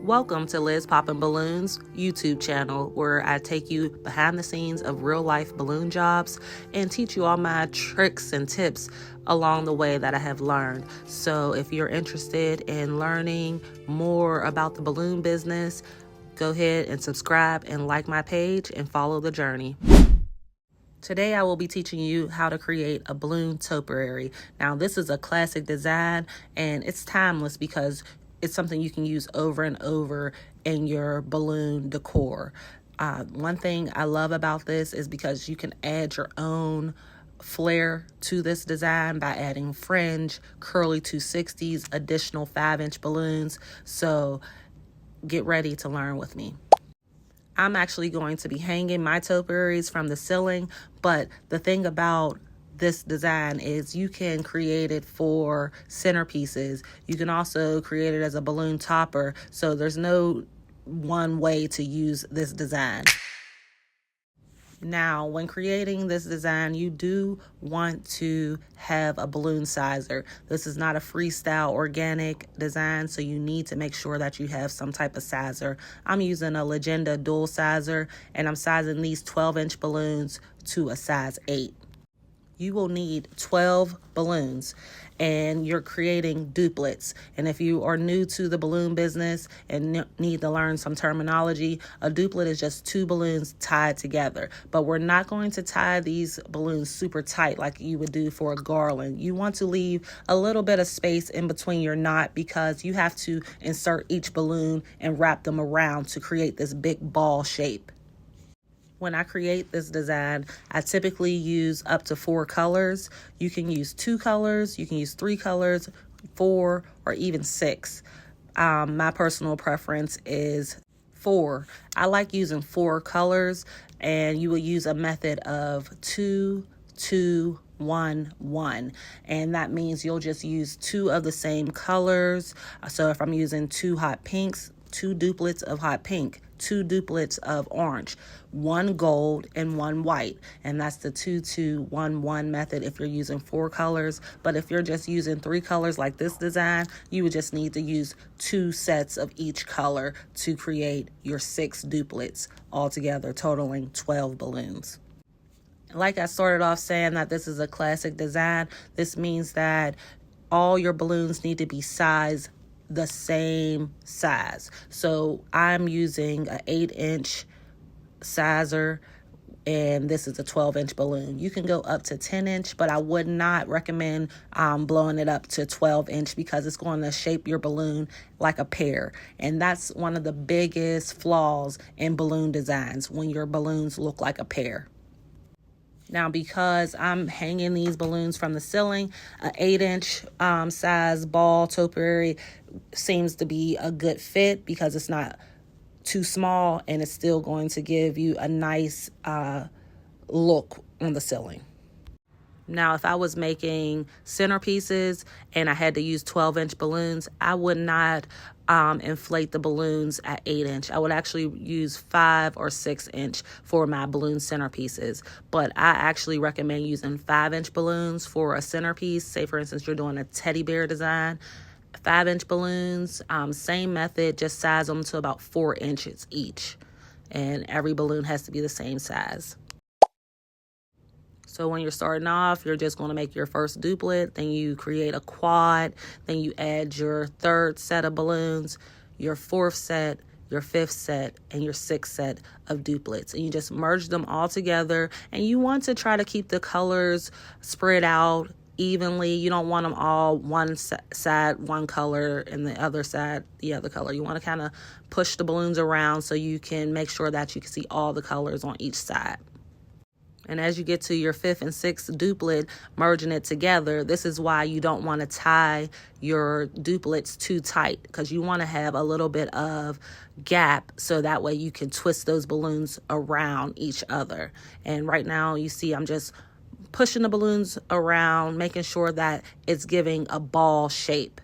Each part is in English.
Welcome to Liz Poppin' Balloons YouTube channel, where I take you behind the scenes of real life balloon jobs and teach you all my tricks and tips along the way that I have learned. So if you're interested in learning more about the balloon business, go ahead and subscribe and like my page and follow the journey. Today I will be teaching you how to create a balloon topiary. Now this is a classic design and it's timeless because it's something you can use over and over in your balloon decor. One thing I love about this is because you can add your own flair to this design by adding fringe, curly 260s, additional 5-inch balloons. So get ready to learn with me. I'm actually going to be hanging my topiaries from the ceiling, but the thing about this design is you can create it for centerpieces. You can also create it as a balloon topper, so there's no one way to use this design. Now, when creating this design, you do want to have a balloon sizer. This is not a freestyle organic design, so you need to make sure that you have some type of sizer. I'm using a Legenda dual sizer, and I'm sizing these 12-inch balloons to a size 8. You will need 12 balloons, and you're creating duplets. And if you are new to the balloon business and need to learn some terminology, a duplet is just 2 balloons tied together. But we're not going to tie these balloons super tight like you would do for a garland. You want to leave a little bit of space in between your knot because you have to insert each balloon and wrap them around to create this big ball shape. When I create this design, I typically use up to 4 colors. You can use 2 colors, you can use 3 colors, 4, or even 6. My personal preference is 4. I like using 4 colors, and you will use a method of 2, 2, 1, 1, and that means you'll just use 2 of the same colors. So if I'm using 2 hot pinks, 2 duplets of hot pink, 2 duplets of orange, 1 gold and 1 white, and that's the 2, 2, 1, 1 method if you're using 4 colors. But if you're just using 3 colors like this design, you would just need to use 2 sets of each color to create your 6 duplets, altogether totaling 12 balloons. Like I started off saying that this is a classic design, this means that all your balloons need to be sized the same size. So I'm using an 8-inch sizer, and this is a 12-inch balloon. You can go up to 10-inch, but I would not recommend blowing it up to 12-inch because it's going to shape your balloon like a pear. And that's one of the biggest flaws in balloon designs, when your balloons look like a pear. Now, because I'm hanging these balloons from the ceiling, an 8-inch size ball topiary seems to be a good fit because it's not too small and it's still going to give you a nice look on the ceiling. Now, if I was making centerpieces and I had to use 12-inch balloons, I would not inflate the balloons at 8-inch. I would actually use 5 or 6-inch for my balloon centerpieces. But I actually recommend using 5-inch balloons for a centerpiece. Say, for instance, you're doing a teddy bear design. 5-inch balloons, same method, just size them to about 4 inches each. And every balloon has to be the same size. So when you're starting off, you're just going to make your first duplet, then you create a quad, then you add your 3rd set of balloons, your 4th set, your 5th set, and your 6th set of duplets. And you just merge them all together, and you want to try to keep the colors spread out evenly. You don't want them all one side one color and the other side the other color. You want to kind of push the balloons around so you can make sure that you can see all the colors on each side. And as you get to your 5th and 6th duplet, merging it together, this is why you don't want to tie your duplets too tight, because you want to have a little bit of gap so that way you can twist those balloons around each other. And right now you see I'm just pushing the balloons around, making sure that it's giving a ball shape.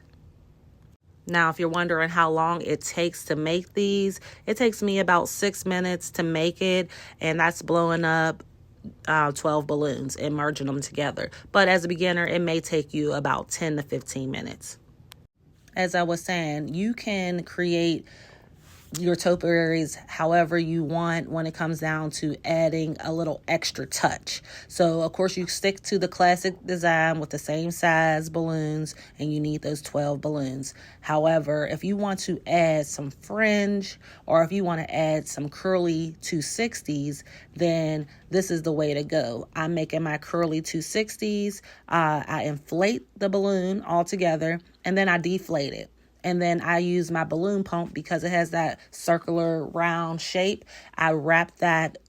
Now, if you're wondering how long it takes to make these, it takes me about 6 minutes to make it, and that's blowing up 12 balloons and merging them together. But as a beginner, it may take you about 10 to 15 minutes. As I was saying, you can create your topiaries however you want when it comes down to adding a little extra touch. So of course you stick to the classic design with the same size balloons, and you need those 12 balloons. However, if you want to add some fringe, or if you want to add some curly 260s, then this is the way to go. I'm making my curly 260s. I inflate the balloon all together, and then I deflate it. And then I use my balloon pump because it has that circular round shape. I wrap that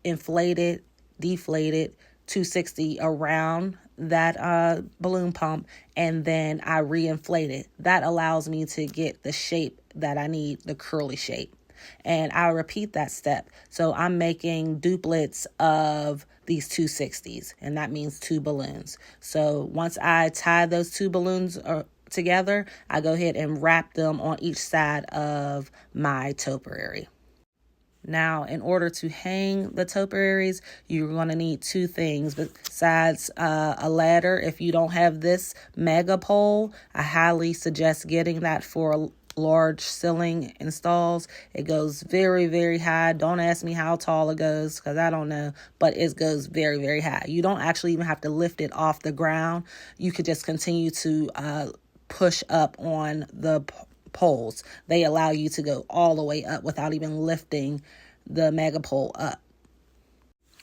inflated, deflated 260 around that balloon pump, and then I re-inflate it. That allows me to get the shape that I need, the curly shape. And I repeat that step. So I'm making duplets of these 260s, and that means 2 balloons. So once I tie those 2 balloons together, I go ahead and wrap them on each side of my topiary. Now, in order to hang the topiaries, you're going to need 2 things besides a ladder. If you don't have this MAGA pole, I highly suggest getting that for large ceiling installs. It goes very, very high. Don't ask me how tall it goes because I don't know, but it goes very, very high. You don't actually even have to lift it off the ground. You could just continue to push up on the poles. They allow you to go all the way up without even lifting the MAGA pole up.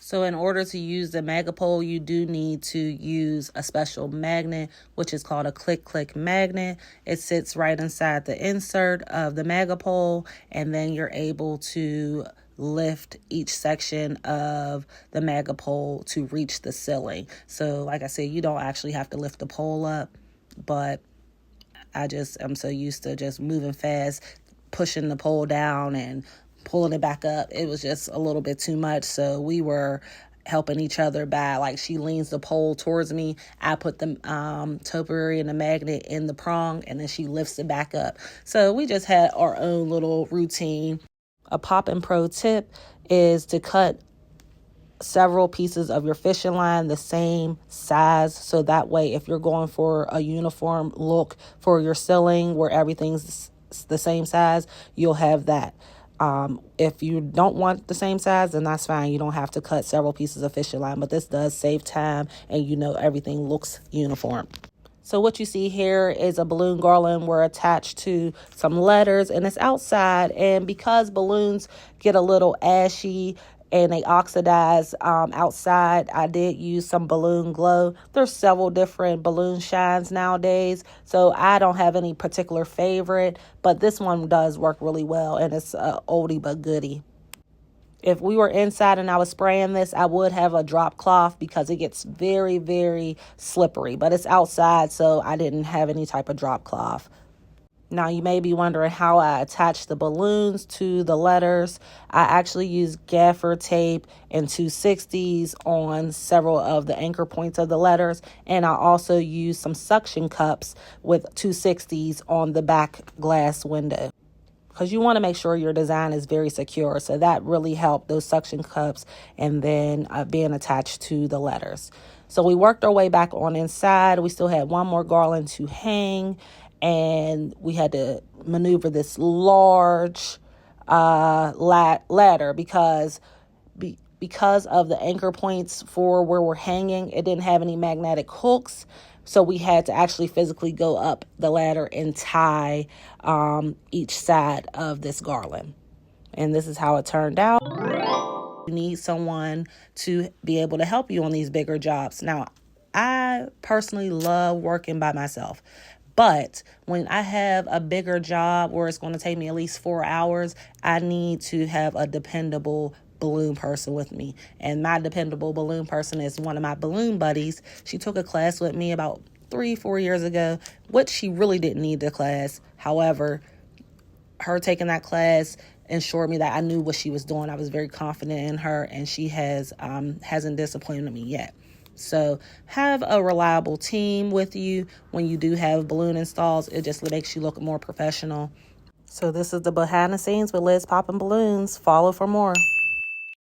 So in order to use the MAGA pole, you do need to use a special magnet, which is called a click magnet. It sits right inside the insert of the MAGA pole, and then you're able to lift each section of the MAGA pole to reach the ceiling. So like I said, you don't actually have to lift the pole up, but I'm so used to just moving fast, pushing the pole down and pulling it back up. It was just a little bit too much. So we were helping each other by, like, she leans the pole towards me. I put the topiary and the magnet in the prong, and then she lifts it back up. So we just had our own little routine. A pop-in pro tip is to cut several pieces of your fishing line the same size, so that way if you're going for a uniform look for your ceiling where everything's the same size, you'll have that. If you don't want the same size, then that's fine. You don't have to cut several pieces of fishing line, but this does save time, and everything looks uniform. So what you see here is a balloon garland. We're attached to some letters, and it's outside. And because balloons get a little ashy and they oxidize outside, I did use some balloon glow. There's several different balloon shines nowadays, so I don't have any particular favorite, but this one does work really well, and it's a oldie but goodie. If we were inside and I was spraying this, I would have a drop cloth because it gets very, very slippery, but it's outside, so I didn't have any type of drop cloth. Now, you may be wondering how I attach the balloons to the letters. I actually use gaffer tape and 260s on several of the anchor points of the letters, and I also use some suction cups with 260s on the back glass window, because you want to make sure your design is very secure. So that really helped, those suction cups, and then being attached to the letters. So we worked our way back on inside. We still had one more garland to hang, and we had to maneuver this large ladder because of the anchor points for where we're hanging. It didn't have any magnetic hooks, so we had to actually physically go up the ladder and tie each side of this garland. And this is how it turned out. You need someone to be able to help you on these bigger jobs. Now, I personally love working by myself, but when I have a bigger job where it's going to take me at least 4 hours, I need to have a dependable balloon person with me. And my dependable balloon person is one of my balloon buddies. She took a class with me about 3-4 years ago, which she really didn't need the class. However, her taking that class ensured me that I knew what she was doing. I was very confident in her, and she hasn't disappointed me yet. So have a reliable team with you when you do have balloon installs. It just makes you look more professional. So this is the behind the scenes with Liz Poppin' Balloons. Follow for more.